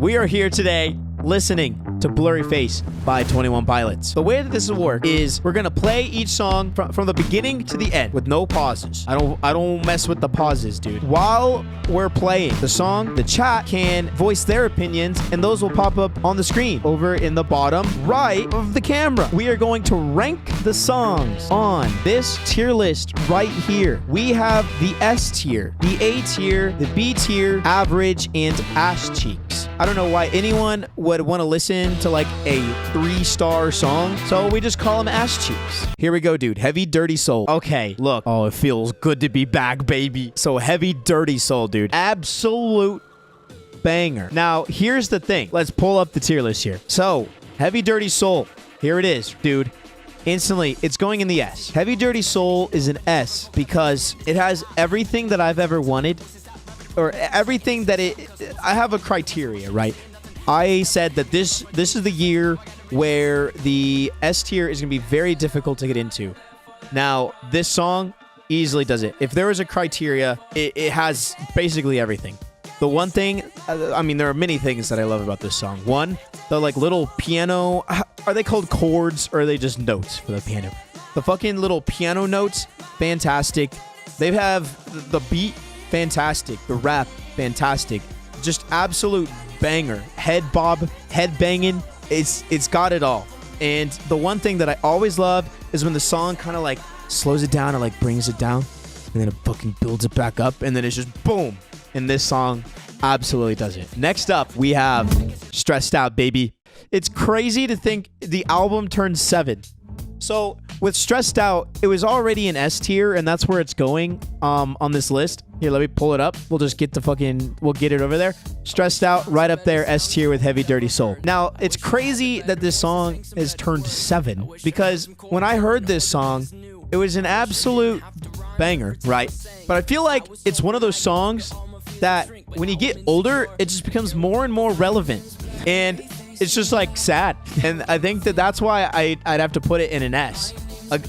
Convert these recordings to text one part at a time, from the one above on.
We are here today listening to Blurryface by 21 Pilots. The way that this will work is we're gonna play each song from the beginning to the end with no pauses. I don't mess with the pauses, dude. While we're playing the song, the chat can voice their opinions, and those will pop up on the screen over in the bottom right of the camera. We are going to rank the songs on this tier list right here. We have the S tier, the A tier, the B tier, average, and ass cheeks. I don't know why anyone would want to listen to like a 3-star song, so we just call them ass cheeks. Here we go, dude. Heavydirtysoul. Okay, look. Oh, it feels good to be back, baby. So Heavydirtysoul, dude. Absolute banger. Now, here's the thing. Let's pull up the tier list here. So, Heavydirtysoul. Here it is, dude. Instantly, it's going in the S. Heavydirtysoul is an S because it has everything that I've ever wanted. Or everything that I have a criteria, right? I said that this is the year where the S tier is going to be very difficult to get into. Now, this song easily does it. If there was a criteria, it has basically everything. The one thing, I mean, there are many things that I love about this song. One, the like little piano, are they called chords or are they just notes for the piano? The fucking little piano notes, fantastic. They have the beat, fantastic. The rap, fantastic. Just absolute banger. Head bob, head banging. It's got it all. And the one thing that I always love is when the song kind of like slows it down and like brings it down, and then it fucking builds it back up, and then it's just boom. And this song absolutely does it. Next up, we have Stressed Out, baby. It's crazy to think the album turned 7. So with Stressed Out, it was already an S tier, and that's where it's going on this list. Here, let me pull it up. We'll just get we'll get it over there. Stressed Out, right up there, S tier with Heavydirtysoul. Now, it's crazy that this song has turned 7, because when I heard this song, it was an absolute banger, right? But I feel like it's one of those songs that when you get older, it just becomes more and more relevant. And it's just like sad. And I think that that's why I'd have to put it in an S.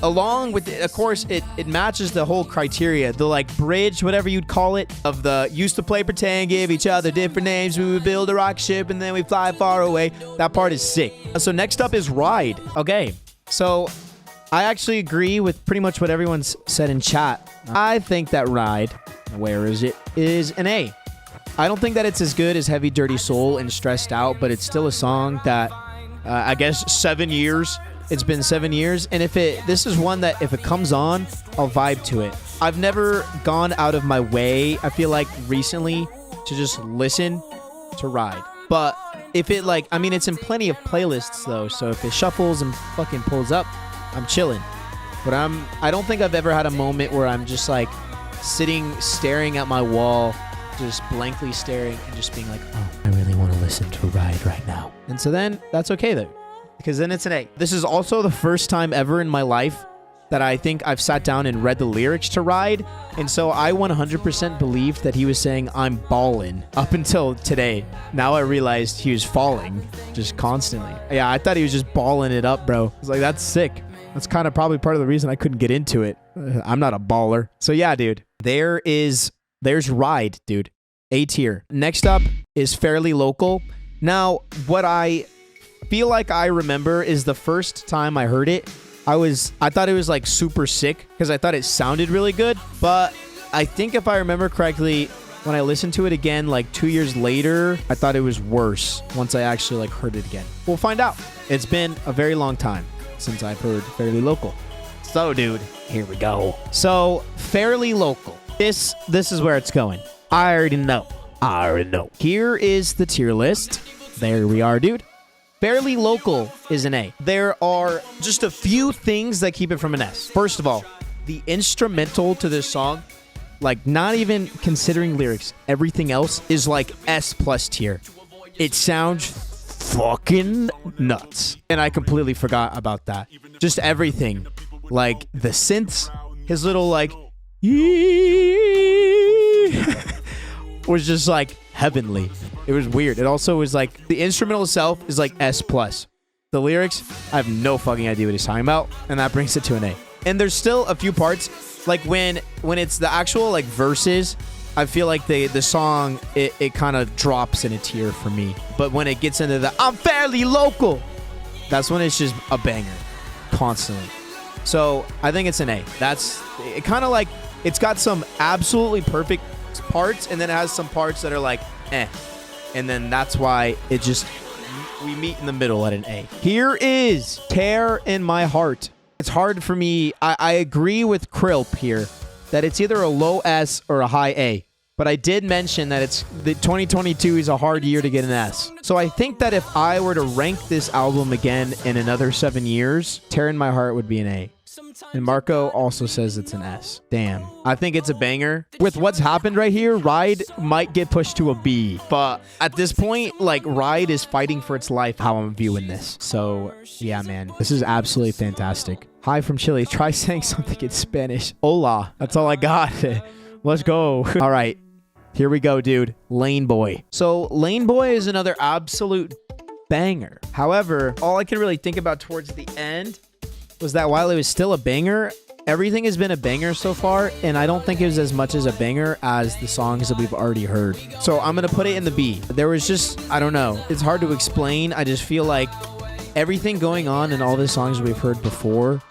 Along with it, of course, it matches the whole criteria, the like bridge, whatever you'd call it, of the used to play pretend, give each other different names, we would build a rocket ship and then we fly far away. That part is sick. So next up is Ride. Okay, so I actually agree with pretty much what everyone's said in chat. I think that Ride, where is it, is an A. I don't think that it's as good as Heavydirtysoul and Stressed Out, but it's still a song that I guess 7 years. It's been 7 years, and this is one that if it comes on, I'll vibe to it. I've never gone out of my way, I feel like recently, to just listen to Ride. But if it like, I mean, it's in plenty of playlists though, so if it shuffles and fucking pulls up, I'm chilling. But I don't think I've ever had a moment where I'm just like sitting, staring at my wall, just blankly staring and just being like, oh, I really want to listen to Ride right now. And so then that's okay though, because then it's an A. This is also the first time ever in my life that I think I've sat down and read the lyrics to Ride. And so I 100% believed that he was saying, I'm ballin' up until today. Now I realized he was falling just constantly. Yeah, I thought he was just balling it up, bro. I was like, that's sick. That's kind of probably part of the reason I couldn't get into it. I'm not a baller. So yeah, dude, there's Ride, dude. A tier. Next up is Fairly Local. Now, what I feel like I remember is the first time I heard it, I thought it was like super sick because I thought it sounded really good. But I think if I remember correctly, when I listened to it again like 2 years later, I thought it was worse once I actually like heard it again. We'll find out. It's been a very long time since I've heard Fairly Local. So, dude, here we go. So, Fairly Local. This is where it's going. I already know. Here is the tier list. There we are, dude. Fairly Local is an A. There are just a few things that keep it from an S. First of all, the instrumental to this song, like not even considering lyrics, everything else is like S+ tier. It sounds fucking nuts. And I completely forgot about that. Just everything. Like the synths, his little like was just like heavenly. It was weird. It also was like the instrumental itself is like S+. The lyrics, I have no fucking idea what he's talking about, and that brings it to an A. And there's still a few parts, like when it's the actual like verses I feel like the song, it kind of drops in a tier for me. But when it gets into the I'm fairly local, that's when it's just a banger constantly. So I think it's an A. That's it, kind of like it's got some absolutely perfect parts, and then it has some parts that are like eh. And then that's why it just, we meet in the middle at an A. Here is Tear in My Heart. It's hard for me. I agree with Krilp here that it's either a low S or a high A. But I did mention that it's the 2022 is a hard year to get an S. So I think that if I were to rank this album again in another 7 years, Tear in My Heart would be an A. And Marco also says it's an S. Damn. I think it's a banger. With what's happened right here, Ride might get pushed to a B. But at this point, like, Ride is fighting for its life how I'm viewing this. So, yeah, man. This is absolutely fantastic. Hi from Chile. Try saying something in Spanish. Hola. That's all I got. Let's go. All right. Here we go, dude. Lane Boy. So, Lane Boy is another absolute banger. However, all I can really think about towards the end was that while it was still a banger, everything has been a banger so far, and I don't think it was as much as a banger as the songs that we've already heard. So I'm going to put it in the B. There was just, I don't know. It's hard to explain. I just feel like everything going on in all the songs we've heard before,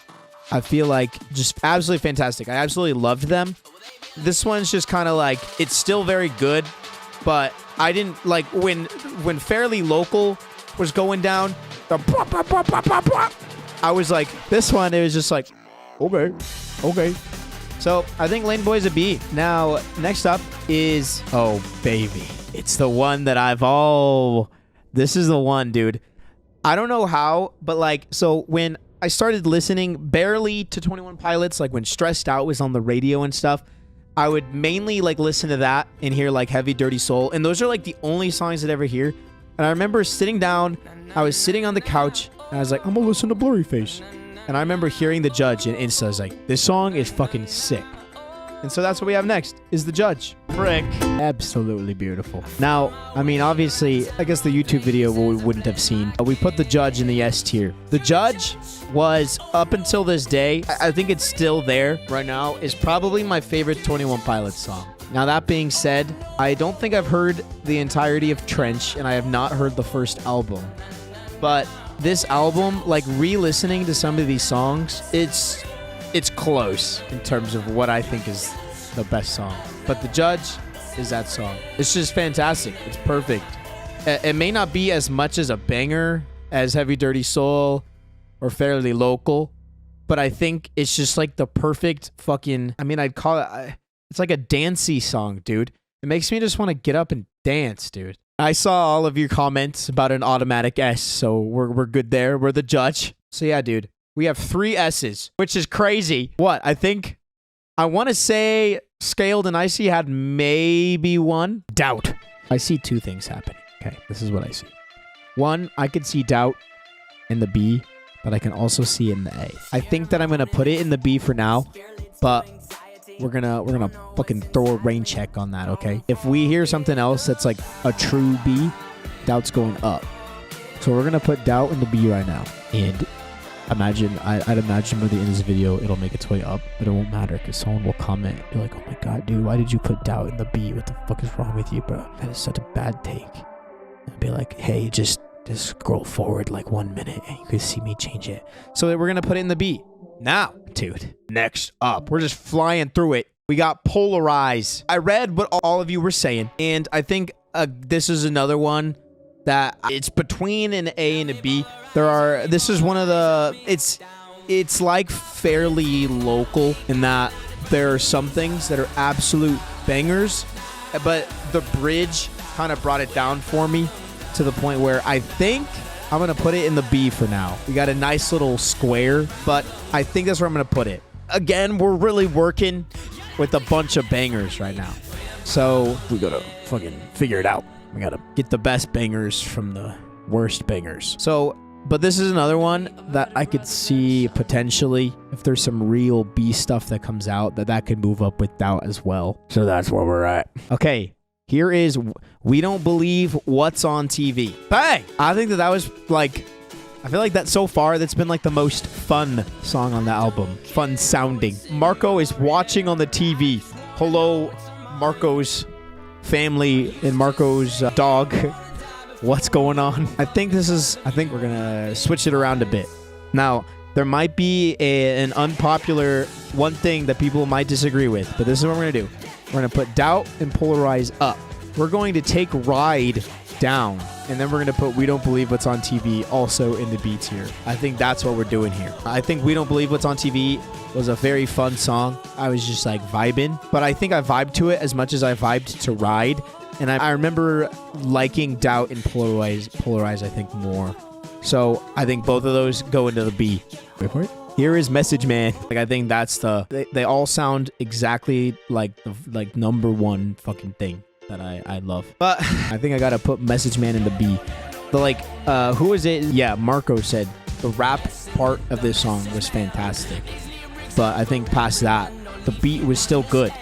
I feel like just absolutely fantastic. I absolutely loved them. This one's just kind of like, it's still very good, but I didn't like when Fairly Local was going down, I was like, this one, it was just like, okay. So I think Lane Boy's a B. Now, next up is, oh, baby. It's the one that this is the one, dude. I don't know how, but like, so when I started listening barely to 21 Pilots, like when Stressed Out was on the radio and stuff, I would mainly like listen to that and hear like Heavydirtysoul. And those are like the only songs I'd ever hear. And I remember sitting down, I was sitting on the couch, and I was like, I'm gonna listen to Blurryface. And I remember hearing The Judge, and Insta was like, this song is fucking sick. And so that's what we have next, is The Judge. Frick. Absolutely beautiful. Now, I mean, obviously, I guess the YouTube video we wouldn't have seen. We put The Judge in the S tier. The Judge was, up until this day, I think it's still there right now, is probably my favorite 21 Pilots song. Now, that being said, I don't think I've heard the entirety of Trench, and I have not heard the first album. But this album, like re-listening to some of these songs, it's close in terms of what I think is the best song. But The Judge is that song. It's just fantastic. It's perfect. It may not be as much as a banger as Heavydirtysoul or Fairly Local, but I think it's just like the perfect fucking, I mean, I'd call it, it's like a dancey song, dude. It makes me just want to get up and dance, dude. I saw all of your comments about an automatic S, so we're good there. We're The Judge. So yeah, dude, we have 3 S's, which is crazy. What? I want to say Scaled and Icy had maybe 1. Doubt. I see 2 things happening. Okay, this is what I see. 1, I could see Doubt in the B, but I can also see it in the A. I think that I'm going to put it in the B for now, but we're gonna fucking throw a rain check on that, okay? If we hear something else that's like a true B, Doubt's going up. So we're gonna put Doubt in the B right now. And I'd imagine by the end of this video, it'll make its way up, but it won't matter because someone will comment, be like, oh my god, dude, why did you put Doubt in the B? What the fuck is wrong with you, bro? That is such a bad take. And be like, hey, just scroll forward like 1 minute and you can see me change it. So we're gonna put it in the B. Now, dude, next up, we're just flying through it. We got Polarize. I read what all of you were saying, and I think this is another one that it's between an A and a B. This is one of the, it's like Fairly Local in that there are some things that are absolute bangers, but the bridge kind of brought it down for me to the point where I think I'm going to put it in the B for now. We got a nice little square, but I think that's where I'm going to put it. Again, we're really working with a bunch of bangers right now. So we got to fucking figure it out. We got to get the best bangers from the worst bangers. So, but this is another one that I could see potentially, if there's some real B stuff that comes out, that could move up with Doubt as well. So that's where we're at. Okay. Here is We Don't Believe What's on TV. Bang! I think that was like, I feel like that so far, that's been like the most fun song on the album. Fun sounding. Marco is watching on the TV. Hello, Marco's family and Marco's dog. What's going on? I think we're gonna switch it around a bit. Now, there might be an unpopular one thing that people might disagree with, but this is what we're gonna do. We're gonna put Doubt and Polarize up. We're going to take Ride down, and then we're gonna put We Don't Believe What's on TV also in the B tier. I think that's what we're doing here. I think We Don't Believe What's on TV was a very fun song. I was just like vibing, but I think I vibed to it as much as I vibed to Ride. And I remember liking Doubt and Polarize, I think, more. So I think both of those go into the B. Wait for it. Here is Message Man. Like, I think that's they all sound exactly like the number one fucking thing that I love. But I think I gotta put Message Man in the B. Who is it? Yeah, Marco said the rap part of this song was fantastic. But I think past that, the beat was still good.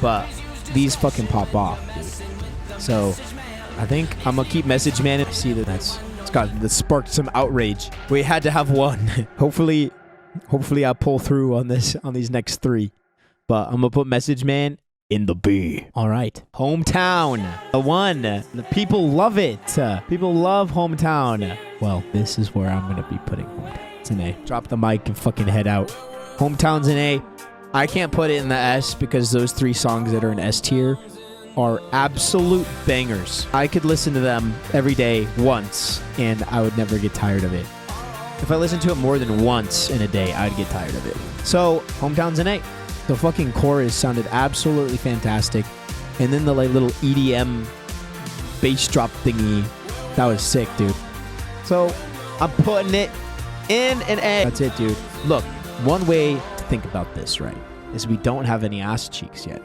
But these fucking pop off, dude. So I think I'm gonna keep Message Man. See that that sparked some outrage. We had to have one. Hopefully I pull through on these next three. But I'm gonna put Message Man in the B. All right, Hometown, the one. The people love it. People love Hometown. Well, this is where I'm gonna be putting Hometown. It's an A. Drop the mic and fucking head out. Hometown's an A. I can't put it in the S because those three songs that are in S tier are absolute bangers. I could listen to them every day once and I would never get tired of it. If I listened to it more than once in a day, I'd get tired of it. So, Hometown's an A. The fucking chorus sounded absolutely fantastic. And then the little EDM bass drop thingy, that was sick, dude. So, I'm putting it in an A. That's it, dude. Look, one way to think about this, right, is we don't have any Ass Cheeks yet.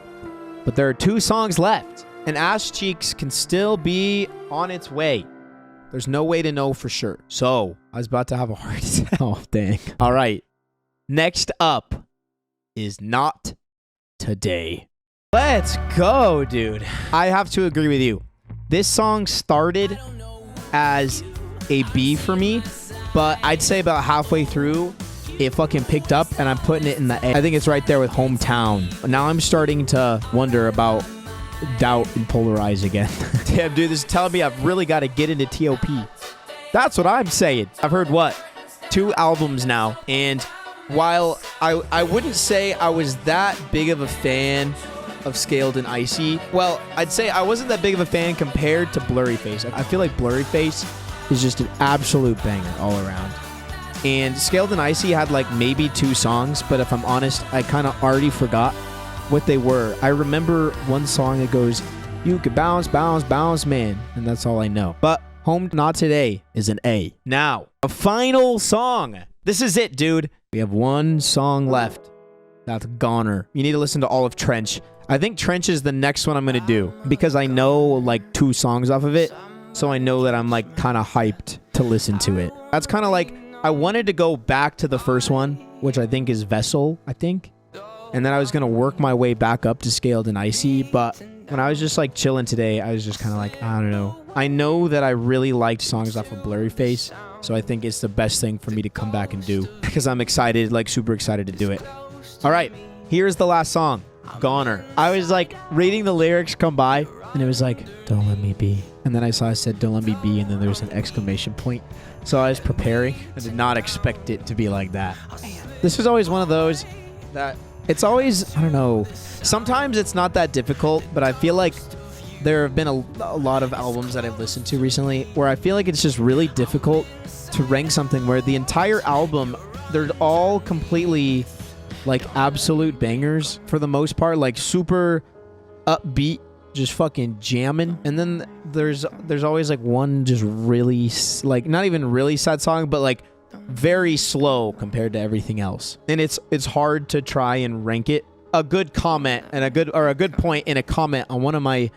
But there are 2 songs left, and Ass Cheeks can still be on its way. There's no way to know for sure. So, I was about to have a heart attack. Oh, dang. All right. Next up is Not Today. Let's go, dude. I have to agree with you. This song started as a B for me, but I'd say about halfway through, it fucking picked up, and I'm putting it in the A. I think it's right there with Hometown. Now I'm starting to wonder about Doubt and Polarize again. Damn, dude, this is telling me I've really got to get into TOP. That's what I'm saying. I've heard, 2 albums now, and while I wouldn't say I was that big of a fan of Scaled and Icy, well, I'd say I wasn't that big of a fan compared to Blurryface. I feel like Blurryface is just an absolute banger all around. And Scaled and Icy had maybe 2 songs, but if I'm honest, I kind of already forgot what they were. I remember one song that goes, "You could bounce, bounce, bounce, man," and that's all I know. But Not Today is an A. Now, a final song. This is it, dude. We have 1 song left. That's Goner. You need to listen to all of Trench. I think Trench is the next one I'm going to do because I know 2 songs off of it. So I know that I'm kind of hyped to listen to it. That's kind of I wanted to go back to the first one, which I think is Vessel, I think. And then I was going to work my way back up to Scaled and Icy. But when I was just chilling today, I was just kind of I don't know. I know that I really liked songs off of Blurryface. So I think it's the best thing for me to come back and do because I'm excited, super excited to do it. All right, here's the last song, Goner. I was reading the lyrics come by and it was "Don't let me be." And then I said, "Don't let me be." And then there was an exclamation point. So I was preparing. I did not expect it to be like that. This was always one of those that it's always, I don't know. Sometimes it's not that difficult, but I feel like there have been a lot of albums that I've listened to recently where I feel like it's just really difficult to rank something where the entire album, they're all completely absolute bangers for the most part, super upbeat, just fucking jamming. And then there's always one just really not even really sad song, but very slow compared to everything else. And it's hard to try and rank it. A good comment and a good point in a comment on one of my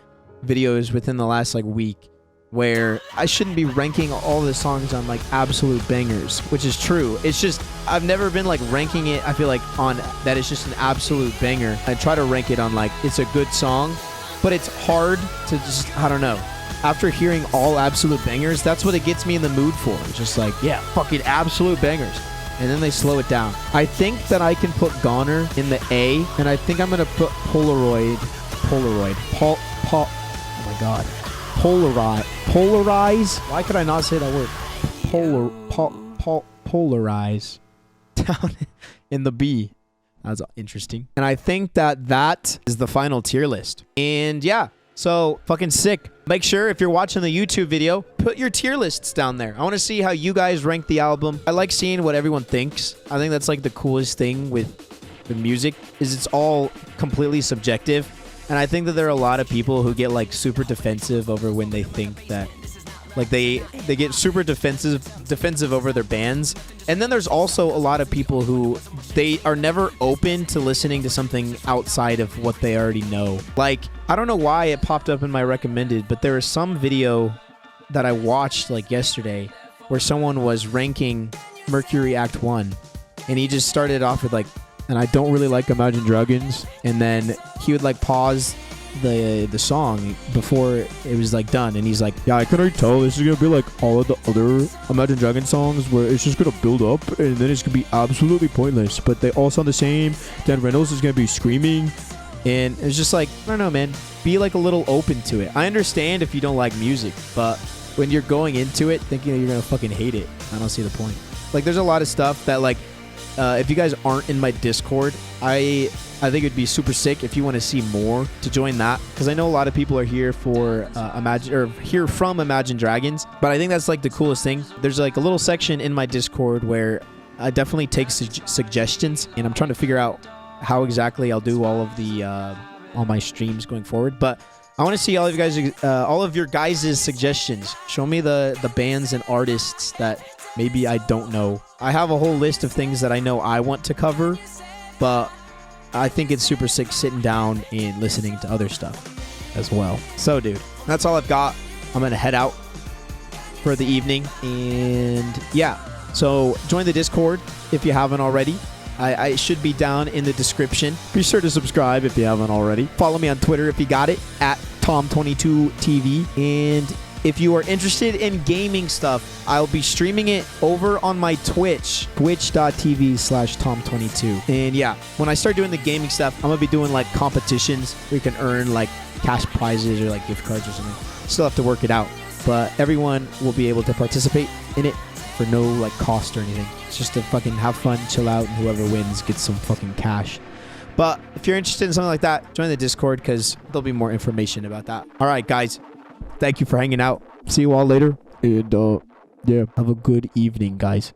videos within the last week where I shouldn't be ranking all the songs on absolute bangers, which is true. It's just I've never been ranking it, I feel on that it's just an absolute banger. I try to rank it on it's a good song, but it's hard to just, I don't know. After hearing all absolute bangers, that's what it gets me in the mood for. It's just yeah, fucking absolute bangers. And then they slow it down. I think that I can put Goner in the A, and I think I'm gonna put Polarize Polaroid. Oh my god. Polarize. Why could I not say that word? Polarize. Down in the B. That's interesting. And I think that is the final tier list. And yeah, so fucking sick. Make sure if you're watching the YouTube video, put your tier lists down there. I want to see how you guys rank the album. I like seeing what everyone thinks. I think that's like the coolest thing with music is it's all completely subjective. And I think that there are a lot of people who get like super defensive over when they think that like they get super defensive over their bands. And then there's also a lot of people who they are never open to listening to something outside of what they already know. Like, I don't know why it popped up in my recommended, but there was some video that I watched like yesterday where someone was ranking Mercury Act 1 and he just started off with like, and I don't really like Imagine Dragons, and then he would like pause the song before it was like done, and he's like, yeah, I can already tell this is gonna be like all of the other Imagine Dragons songs where it's just gonna build up and then it's gonna be absolutely pointless, but they all sound the same. Dan Reynolds is gonna be screaming, and it's just like, I don't know, man, be like a little open to it. I understand if you don't like music, but when you're going into it thinking that you're gonna fucking hate it, I don't see the point. Like, there's a lot of stuff that like if you guys aren't in my Discord, I think it'd be super sick if you want to see more to join that, because I know a lot of people are here for here from Imagine Dragons, but I think that's like the coolest thing. There's like a little section in my Discord where I definitely take suggestions, and I'm trying to figure out how exactly I'll do all of the all my streams going forward. But I want to see all of your guys' suggestions. Show me the bands and artists that maybe I don't know. I have a whole list of things that I know I want to cover, but I think it's super sick sitting down and listening to other stuff as well. So, dude, that's all I've got. I'm going to head out for the evening. And yeah, so join the Discord if you haven't already. I should be down in the description. Be sure to subscribe if you haven't already. Follow me on Twitter if you got it, at TomTwentyTwo. And if you are interested in gaming stuff, I'll be streaming it over on my Twitch, twitch.tv/Tom22. And yeah, when I start doing the gaming stuff, I'm going to be doing like competitions where you can earn like cash prizes or like gift cards or something. Still have to work it out, but everyone will be able to participate in it for no like cost or anything. It's just to fucking have fun, chill out, and whoever wins gets some fucking cash. But if you're interested in something like that, join the Discord because there'll be more information about that. All right, guys. Thank you for hanging out. See you all later. And, yeah, have a good evening, guys.